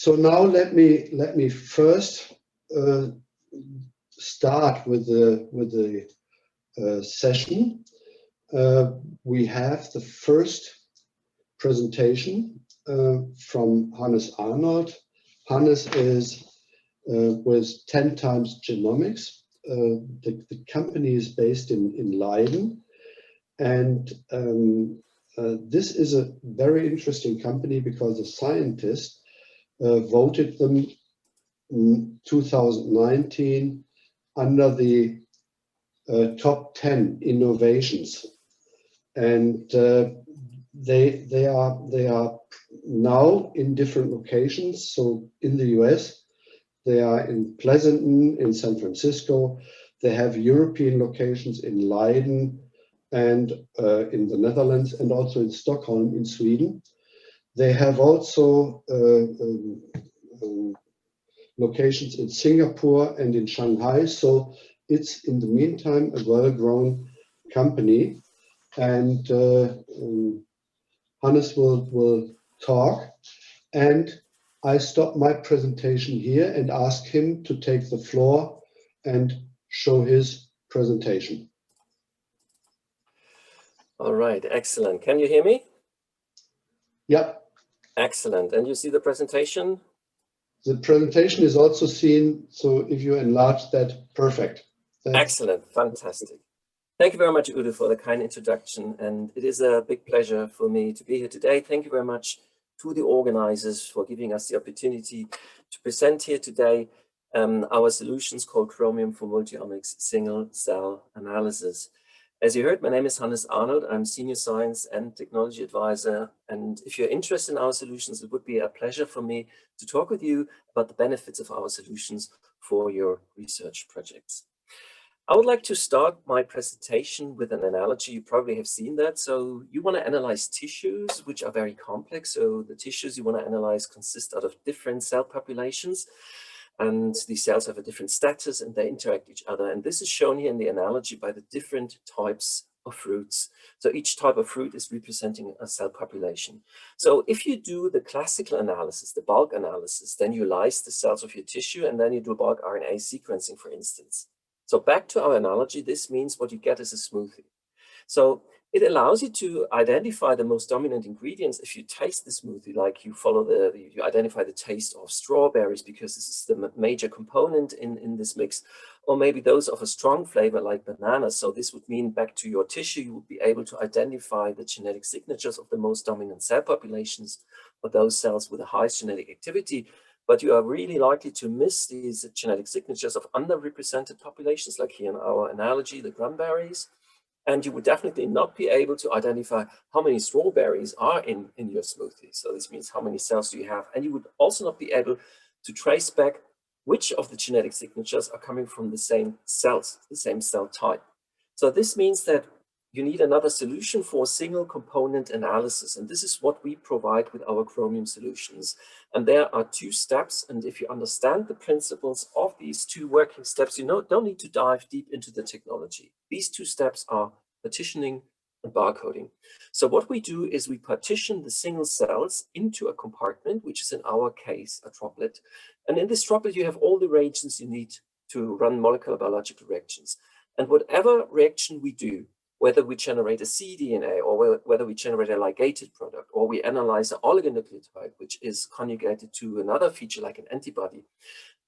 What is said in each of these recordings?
So now let me first start with the session. We have the first presentation from Hannes Arnold. Hannes is with 10 times Genomics. The company is based in Leiden, and this is a very interesting company because the scientists voted them in 2019 under the top 10 innovations, and they are now in different locations. So in the US, they are in Pleasanton, in San Francisco. They have European locations in Leiden and in the Netherlands, and also in Stockholm in Sweden. They have also locations in Singapore and in Shanghai. So it's in the meantime a well-grown company. And Hannes will talk. And I stop my presentation here and ask him to take the floor and show his presentation. All right, excellent. Can you hear me? Yep. Excellent. And you see the presentation? The presentation is also seen, so if you enlarge that, perfect. Excellent, fantastic. Thank you very much, Udo, for the kind introduction. And it is a big pleasure for me to be here today. Thank you very much to the organizers for giving us the opportunity to present here today our solutions called Chromium for multiomics single cell analysis. As you heard, my name is Hannes Arnold. I'm Senior Science and Technology Advisor. And if you're interested in our solutions, it would be a pleasure for me to talk with you about the benefits of our solutions for your research projects. I would like to start my presentation with an analogy. You probably have seen that. So you want to analyze tissues, which are very complex. So the tissues you want to analyze consist out of different cell populations. And these cells have a different status and they interact with each other. And this is shown here in the analogy by the different types of fruits. So each type of fruit is representing a cell population. So if you do the classical analysis, the bulk analysis, then you lyse the cells of your tissue and then you do bulk RNA sequencing, for instance. So back to our analogy, this means what you get is a smoothie. So it allows you to identify the most dominant ingredients if you taste the smoothie, like you identify the taste of strawberries because this is the major component in this mix, or maybe those of a strong flavor like bananas. So this would mean back to your tissue, you would be able to identify the genetic signatures of the most dominant cell populations or those cells with the highest genetic activity. But you are really likely to miss these genetic signatures of underrepresented populations, like here in our analogy, the cranberries. And you would definitely not be able to identify how many strawberries are in your smoothie. So this means how many cells do you have. And you would also not be able to trace back which of the genetic signatures are coming from the same cells, the same cell type. So this means that you need another solution for single component analysis. And this is what we provide with our Chromium solutions. And there are two steps. And if you understand the principles of these two working steps, you don't need to dive deep into the technology. These two steps are partitioning and barcoding. So what we do is we partition the single cells into a compartment, which is in our case a droplet. And in this droplet, you have all the reagents you need to run molecular biological reactions. And whatever reaction we do, whether we generate a cDNA or whether we generate a ligated product, or we analyze an oligonucleotide, which is conjugated to another feature like an antibody,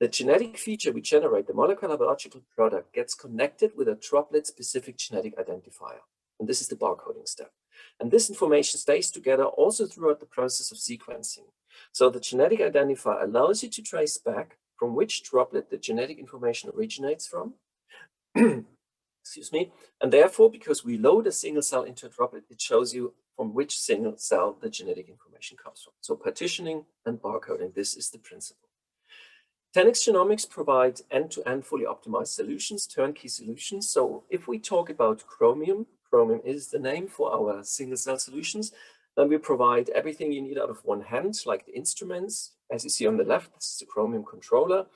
the genetic feature we generate, the molecular biological product, gets connected with a droplet-specific genetic identifier. And this is the barcoding step. And this information stays together also throughout the process of sequencing. So the genetic identifier allows you to trace back from which droplet the genetic information originates from. Excuse me. And therefore, because we load a single cell into a droplet, it shows you from which single cell the genetic information comes from. So partitioning and barcoding, this is the principle. 10x Genomics provides end-to-end fully optimized solutions, turnkey solutions. So if we talk about Chromium, Chromium is the name for our single cell solutions, then we provide everything you need out of one hand, like the instruments. As you see on the left, this is the Chromium controller.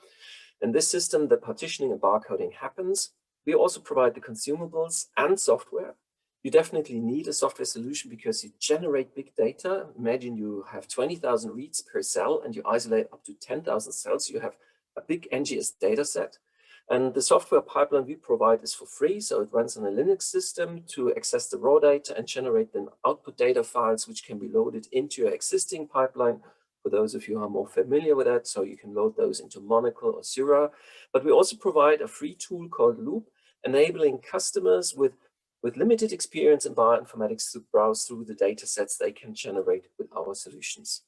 In this system, the partitioning and barcoding happens. We also provide the consumables and software. You definitely need a software solution because you generate big data. Imagine you have 20,000 reads per cell and you isolate up to 10,000 cells. You have a big NGS data set. And the software pipeline we provide is for free. So it runs on a Linux system to access the raw data and generate then output data files, which can be loaded into your existing pipeline. For those of you who are more familiar with that, so you can load those into Monocle or Sura. But we also provide a free tool called Loop, enabling customers with limited experience in bioinformatics to browse through the data sets they can generate with our solutions.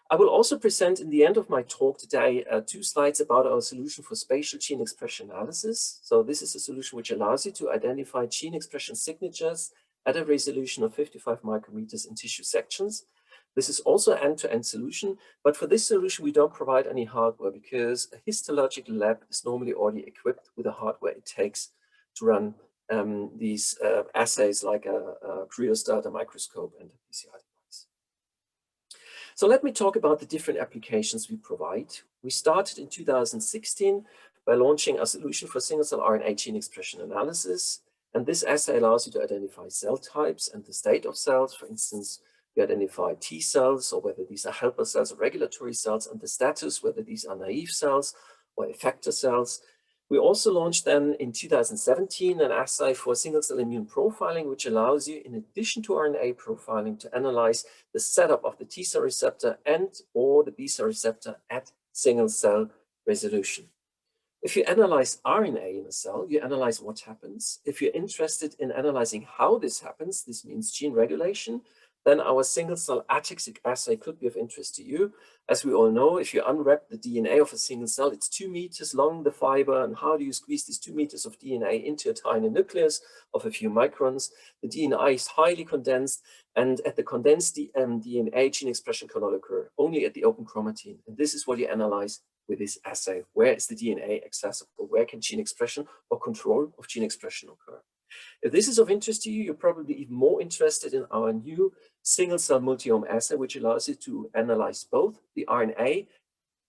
I will also present in the end of my talk today 2 slides about our solution for spatial gene expression analysis. So this is a solution which allows you to identify gene expression signatures at a resolution of 55 micrometers in tissue sections. This is also an end-to-end solution, but for this solution, we don't provide any hardware because a histological lab is normally already equipped with the hardware it takes to run these assays like a cryostat, a microscope, and a PCR device. So let me talk about the different applications we provide. We started in 2016 by launching a solution for single-cell RNA gene expression analysis. And this assay allows you to identify cell types and the state of cells. For instance, we identify T cells, or whether these are helper cells or regulatory cells, and the status, whether these are naive cells or effector cells. We also launched then in 2017 an assay for single-cell immune profiling, which allows you, in addition to RNA profiling, to analyze the setup of the T cell receptor and or the B cell receptor at single-cell resolution. If you analyze RNA in a cell, you analyze what happens. If you're interested in analyzing how this happens, this means gene regulation, then our single-cell ataxic assay could be of interest to you. As we all know, if you unwrap the DNA of a single cell, it's 2 meters long, the fiber, and how do you squeeze these 2 meters of DNA into a tiny nucleus of a few microns? The DNA is highly condensed, and at the condensed DNA, gene expression cannot occur, only at the open chromatin. And this is what you analyze with this assay. Where is the DNA accessible? Where can gene expression or control of gene expression occur? If this is of interest to you, you're probably even more interested in our new single-cell multiome assay, which allows you to analyze both the RNA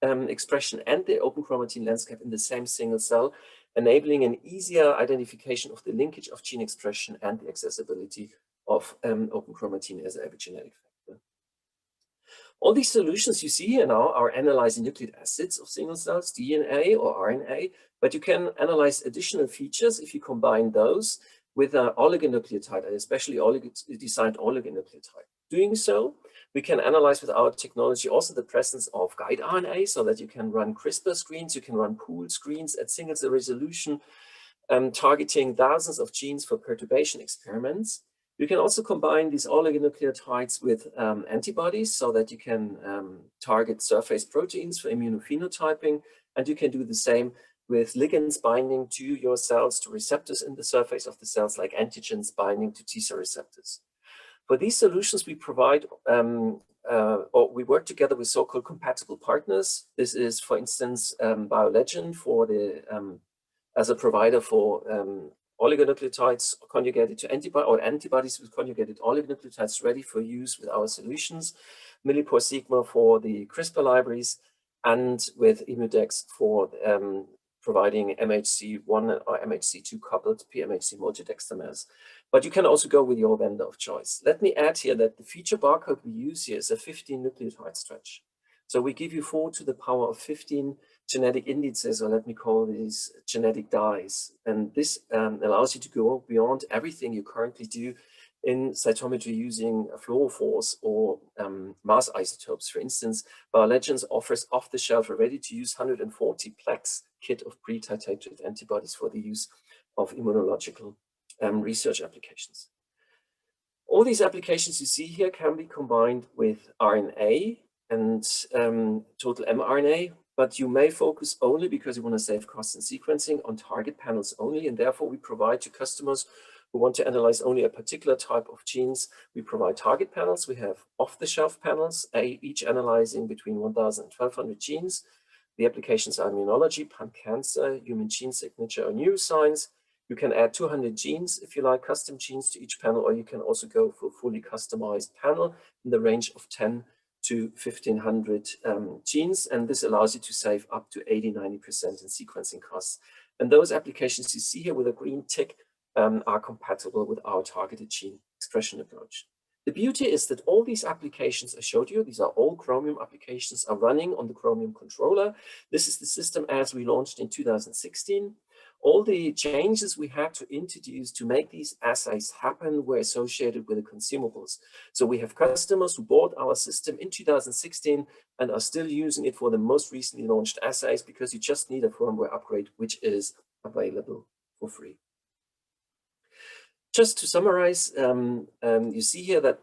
expression and the open chromatin landscape in the same single cell, enabling an easier identification of the linkage of gene expression and the accessibility of open chromatin as an epigenetic factor. All these solutions you see here now are analyzing nucleic acids of single cells, DNA or RNA, but you can analyze additional features if you combine those with an oligonucleotide, especially designed oligonucleotide. Doing so, we can analyze with our technology also the presence of guide RNA so that you can run CRISPR screens, you can run pooled screens at single cell resolution, targeting thousands of genes for perturbation experiments. You can also combine these oligonucleotides with antibodies so that you can target surface proteins for immunophenotyping, and you can do the same with ligands binding to your cells, to receptors in the surface of the cells, like antigens binding to T cell receptors. For these solutions, we provide, or we work together with so-called compatible partners. This is, for instance, BioLegend for the, as a provider for oligonucleotides conjugated to antibodies with conjugated oligonucleotides ready for use with our solutions, Millipore Sigma for the CRISPR libraries, and with Immudex for providing MHC1 or MHC2 coupled PMHC multidextramers. But you can also go with your vendor of choice. Let me add here that the feature barcode we use here is a 15 nucleotide stretch. So we give you 4 to the power of 15 genetic indices, or let me call these genetic dyes. And this allows you to go beyond everything you currently do in cytometry using fluorophores or mass isotopes. For instance, BioLegend offers off-the-shelf, ready-to-use 140-plex kit of pre-titrated antibodies for the use of immunological research applications. All these applications you see here can be combined with RNA and total mRNA, but you may focus only, because you want to save costs in sequencing, on target panels only, and therefore we provide to customers who want to analyze only a particular type of genes, we provide target panels. We have off-the-shelf panels, each analyzing between 1,000 and 1,200 genes. The applications are immunology, pan-cancer, human gene signature, or neuroscience. You can add 200 genes, if you like, custom genes to each panel, or you can also go for a fully customized panel in the range of 10 to 1,500 genes. And this allows you to save up to 80–90% in sequencing costs. And those applications you see here with a green tick are compatible with our targeted gene expression approach. The beauty is that all these applications I showed you, these are all Chromium applications, are running on the Chromium controller. This is the system as we launched in 2016. All the changes we had to introduce to make these assays happen were associated with the consumables. So we have customers who bought our system in 2016 and are still using it for the most recently launched assays because you just need a firmware upgrade, which is available for free. Just to summarize, you see here that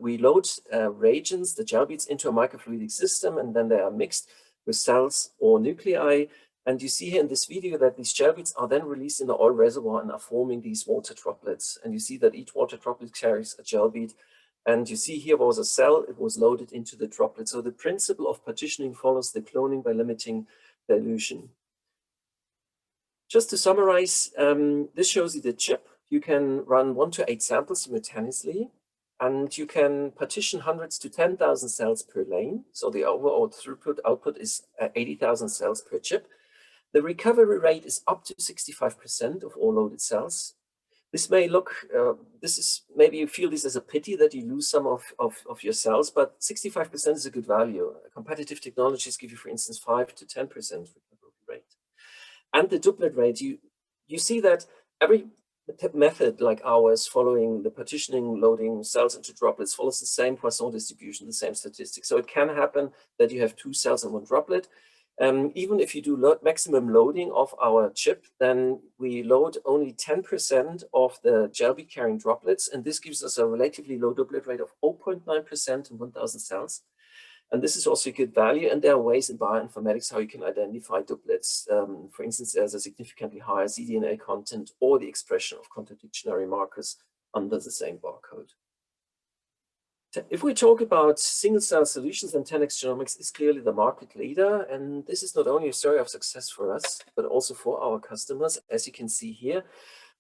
we load reagents, the gel beads, into a microfluidic system, and then they are mixed with cells or nuclei. And you see here in this video that these gel beads are then released in the oil reservoir and are forming these water droplets. And you see that each water droplet carries a gel bead. And you see here was a cell, it was loaded into the droplet. So the principle of partitioning follows the cloning by limiting dilution. Just to summarize, this shows you the chip. You can run 1 to 8 samples simultaneously, and you can partition hundreds to 10,000 cells per lane. So the overall throughput output is 80,000 cells per chip. The recovery rate is up to 65% of all loaded cells. This may look, maybe you feel this as a pity that you lose some of your cells, but 65% is a good value. Competitive technologies give you, for instance, 5 to 10% recovery rate. And the duplet rate, you see that every method like ours, following the partitioning, loading cells into droplets, follows the same Poisson distribution, the same statistics. So it can happen that you have 2 cells in 1 droplet. Even if you do maximum loading of our chip, then we load only 10% of the gel bead carrying droplets, and this gives us a relatively low duplet rate of 0.9% in 1,000 cells. And this is also a good value, and there are ways in bioinformatics how you can identify duplets. For instance, there's a significantly higher cDNA content or the expression of contradictionary markers under the same barcode. If we talk about single-cell solutions, then 10x Genomics is clearly the market leader, and this is not only a story of success for us, but also for our customers. As you can see here,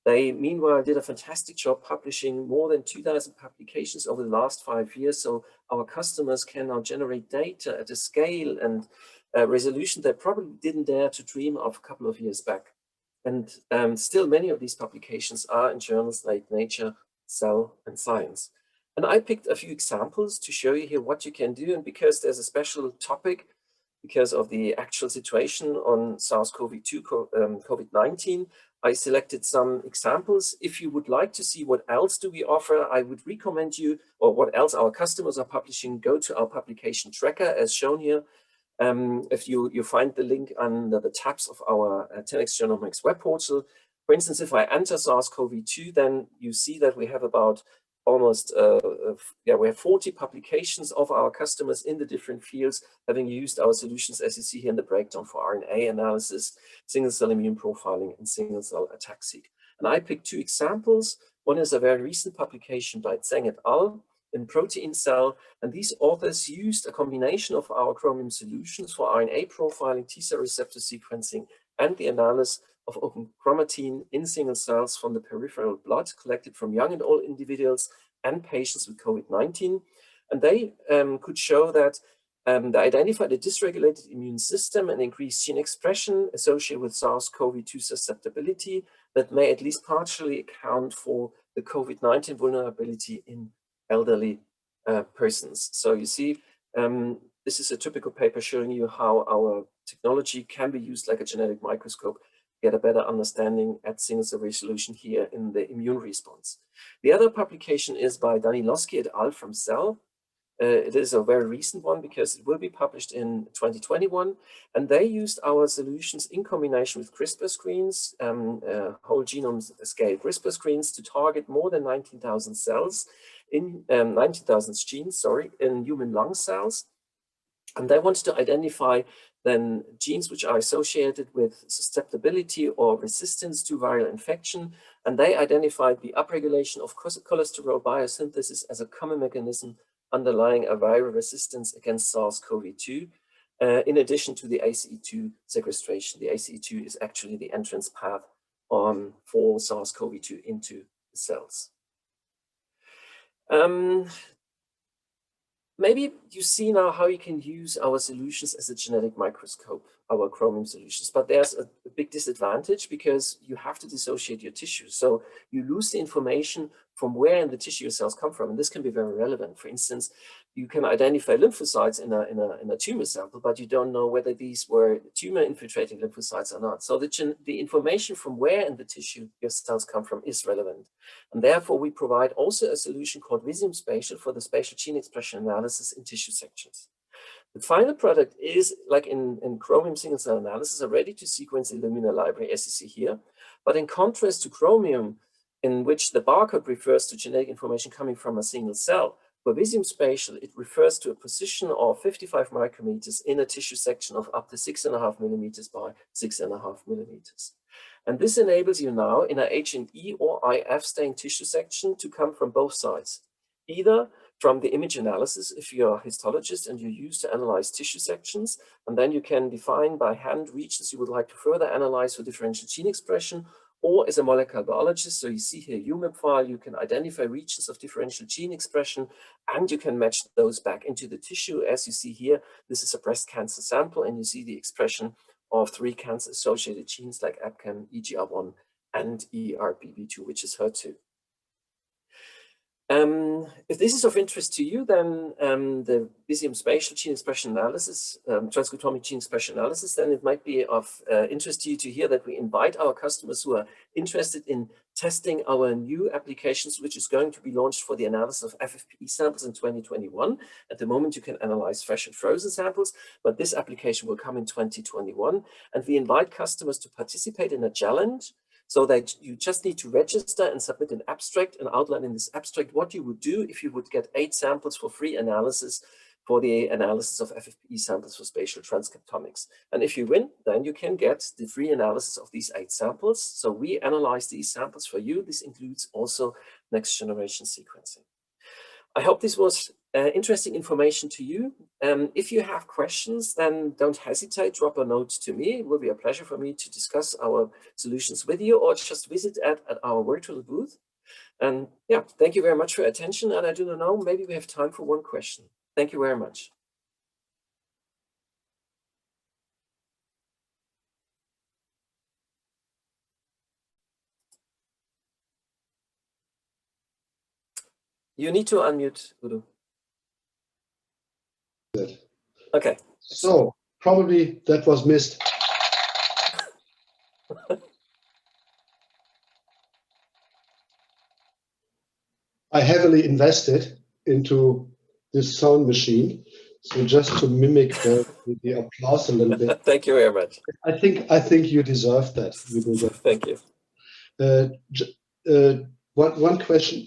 they meanwhile did a fantastic job publishing more than 2,000 publications over the last 5 years. So our customers can now generate data at a scale and a resolution they probably didn't dare to dream of a couple of years back. And still many of these publications are in journals like Nature, Cell, and Science. And I picked a few examples to show you here what you can do. And because there's a special topic, because of the actual situation on SARS-CoV-2, COVID-19, I selected some examples. If you would like to see what else do we offer, I would recommend you, or what else our customers are publishing, go to our publication tracker as shown here. If you find the link under the tabs of our 10x Genomics web portal. For instance, if I enter SARS-CoV-2, then you see that we have about almost, we have 40 publications of our customers in the different fields having used our solutions, as you see here in the breakdown, for RNA analysis, single-cell immune profiling, and single-cell ATAC-seq. And I picked 2 examples. One is a very recent publication by Zheng et al. In Protein Cell, and these authors used a combination of our Chromium solutions for RNA profiling, T-cell receptor sequencing, and the analysis of open chromatin in single cells from the peripheral blood collected from young and old individuals and patients with COVID-19. And they could show that they identified a dysregulated immune system and increased gene expression associated with SARS-CoV-2 susceptibility that may at least partially account for the COVID-19 vulnerability in elderly persons. So you see, this is a typical paper showing you how our technology can be used like a genetic microscope, get a better understanding at single-cell resolution here in the immune response. The other publication is by Danilowski et al. From Cell. It is a very recent one because it will be published in 2021, and they used our solutions in combination with CRISPR screens, whole genome scale CRISPR screens, to target more than 19,000 cells in 19,000 genes, sorry, in human lung cells. And they wanted to identify then genes which are associated with susceptibility or resistance to viral infection. And they identified the upregulation of cholesterol biosynthesis as a common mechanism underlying a viral resistance against SARS-CoV-2, in addition to the ACE2 sequestration. The ACE2 is actually the entrance path for SARS-CoV-2 into the cells. Maybe you see now how you can use our solutions as a genetic microscope, our Chromium solutions, but there's a big disadvantage because you have to dissociate your tissue. So you lose the information from where in the tissue your cells come from. And this can be very relevant. For instance, you can identify lymphocytes in a tumor sample, but you don't know whether these were tumor infiltrating lymphocytes or not. So the information from where in the tissue your cells come from is relevant. And therefore, we provide also a solution called Visium Spatial for the spatial gene expression analysis in tissue sections. The final product is, like in Chromium single cell analysis, a ready-to-sequence Illumina library, as you see here. But in contrast to Chromium, in which the barcode refers to genetic information coming from a single cell, for Visium Spatial, it refers to a position of 55 micrometers in a tissue section of up to 6.5 millimeters by 6.5 millimeters. And this enables you now in a H&E or IF stained tissue section to come from both sides, either from the image analysis, if you're a histologist and you use to analyze tissue sections, and then you can define by hand regions you would like to further analyze for differential gene expression, or as a molecular biologist, so you see here UMAP file, you can identify regions of differential gene expression, and you can match those back into the tissue. As you see here, this is a breast cancer sample, and you see the expression of 3 cancer-associated genes like ABCAM, EGR1, and ERBB2, which is HER2. If this is of interest to you, then the Visium Spatial Gene Expression Analysis, transcriptomic gene expression analysis, then it might be of interest to you to hear that we invite our customers who are interested in testing our new applications, which is going to be launched for the analysis of FFPE samples in 2021. At the moment, you can analyze fresh and frozen samples, but this application will come in 2021. And we invite customers to participate in a challenge, so that you just need to register and submit an abstract and outline in this abstract what you would do if you would get 8 samples for free analysis for the analysis of FFPE samples for spatial transcriptomics. And if you win, then you can get the free analysis of these 8 samples. So we analyze these samples for you. This includes also next generation sequencing. I hope this was interesting information to you. If you have questions, then don't hesitate, drop a note to me. It will be a pleasure for me to discuss our solutions with you, or just visit at our virtual booth. And yeah, thank you very much for your attention. And I do not know, maybe we have time for one question. Thank you very much. You need to unmute, Udo. Good. Okay. So probably that was missed. I heavily invested into this sound machine, so just to mimic the applause a little bit. Thank you very much. I think you deserve that. You deserve. Thank you. One question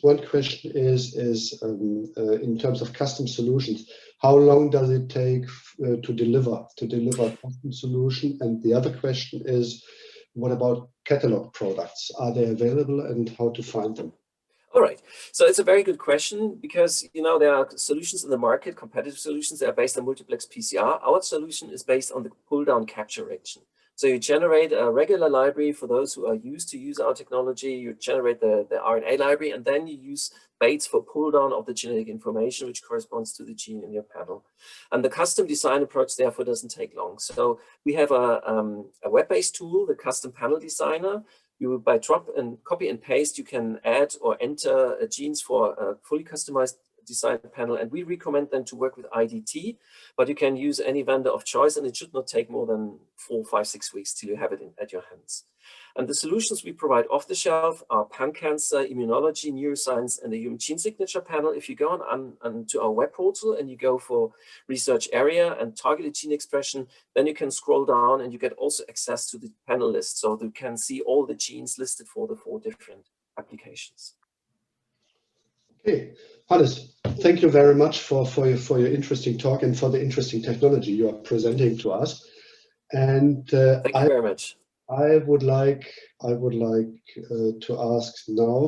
is in terms of custom solutions, how long does it take to deliver a custom solution? And the other question is, what about catalog products? Are they available, and how to find them? All right, so it's a very good question, because there are solutions in the market, competitive solutions that are based on multiplex PCR. Our solution is based on the pull-down capture region. So you generate a regular library for those who are used to use our technology. You generate the RNA library, and then you use baits for pull down of the genetic information, which corresponds to the gene in your panel. And the custom design approach, therefore, doesn't take long. So we have a web-based tool, the Custom Panel Designer. You, by drop and copy and paste, you can add or enter genes for a fully customized design panel, and we recommend them to work with IDT, but you can use any vendor of choice, and it should not take more than 4, 5, 6 weeks till you have it at your hands. And the solutions we provide off the shelf are pan-cancer, immunology, neuroscience, and the human gene signature panel. If you go on to our web portal and you go for research area and targeted gene expression, then you can scroll down and you get also access to the panel list, so you can see all the genes listed for the 4 different applications. Okay, Hannes, thank you very much for your interesting talk and for the interesting technology you are presenting to us. And thank you very much. I would like to ask now